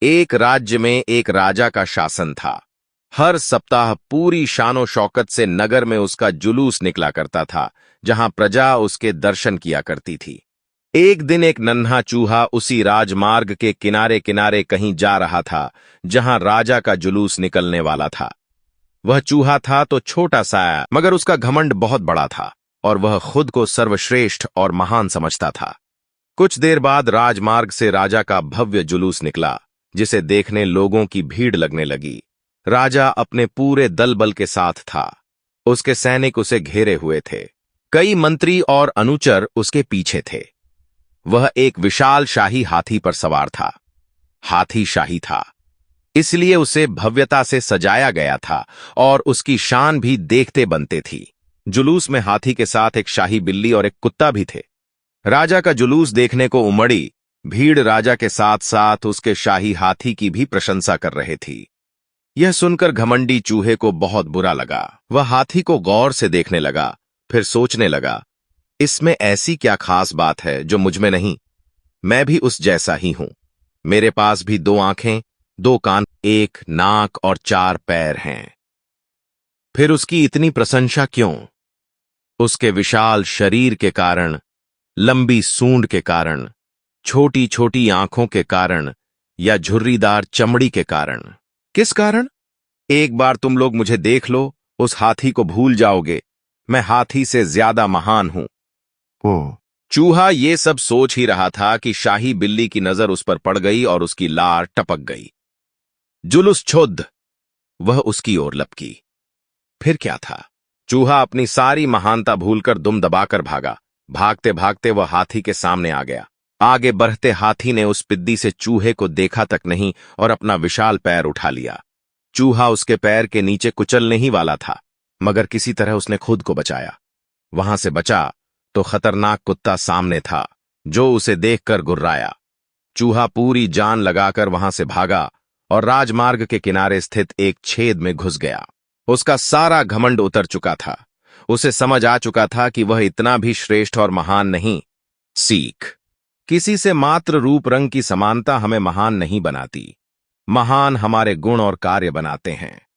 एक राज्य में एक राजा का शासन था। हर सप्ताह पूरी शानो शौकत से नगर में उसका जुलूस निकला करता था, जहां प्रजा उसके दर्शन किया करती थी। एक दिन एक नन्हा चूहा उसी राजमार्ग के किनारे किनारे कहीं जा रहा था, जहां राजा का जुलूस निकलने वाला था। वह चूहा था तो छोटा सा, मगर उसका घमंड बहुत बड़ा था और वह खुद को सर्वश्रेष्ठ और महान समझता था। कुछ देर बाद राजमार्ग से राजा का भव्य जुलूस निकला, जिसे देखने लोगों की भीड़ लगने लगी। राजा अपने पूरे दल बल के साथ था। उसके सैनिक उसे घेरे हुए थे। कई मंत्री और अनुचर उसके पीछे थे। वह एक विशाल शाही हाथी पर सवार था। हाथी शाही था, इसलिए उसे भव्यता से सजाया गया था और उसकी शान भी देखते बनते थी। जुलूस में हाथी के साथ एक शाही बिल्ली और एक कुत्ता भी थे। राजा का जुलूस देखने को उमड़ी भीड़ राजा के साथ साथ उसके शाही हाथी की भी प्रशंसा कर रहे थी। यह सुनकर घमंडी चूहे को बहुत बुरा लगा। वह हाथी को गौर से देखने लगा, फिर सोचने लगा, इसमें ऐसी क्या खास बात है जो मुझ में नहीं? मैं भी उस जैसा ही हूं। मेरे पास भी 2 आंखें, 2 कान, 1 नाक और 4 पैर हैं। फिर उसकी इतनी प्रशंसा क्यों? उसके विशाल शरीर के कारण, लंबी सूंड के कारण, छोटी छोटी आंखों के कारण या झुर्रीदार चमड़ी के कारण? किस कारण? एक बार तुम लोग मुझे देख लो, उस हाथी को भूल जाओगे। मैं हाथी से ज्यादा महान हूं। ओह! चूहा ये सब सोच ही रहा था कि शाही बिल्ली की नजर उस पर पड़ गई और उसकी लार टपक गई। जुलूस छोड़, वह उसकी ओर लपकी। फिर क्या था? चूहा अपनी सारी महानता भूलकर दुम दबाकर भागा। भागते भागते वह हाथी के सामने आ गया। आगे बढ़ते हाथी ने उस पिद्दी से चूहे को देखा तक नहीं और अपना विशाल पैर उठा लिया। चूहा उसके पैर के नीचे कुचलने ही वाला था, मगर किसी तरह उसने खुद को बचाया। वहां से बचा तो खतरनाक कुत्ता सामने था, जो उसे देखकर गुर्राया। चूहा पूरी जान लगाकर वहां से भागा और राजमार्ग के किनारे स्थित एक छेद में घुस गया। उसका सारा घमंड उतर चुका था। उसे समझ आ चुका था कि वह इतना भी श्रेष्ठ और महान नहीं। सीख: किसी से मात्र रूप रंग की समानता हमें महान नहीं बनाती। महान हमारे गुण और कार्य बनाते हैं।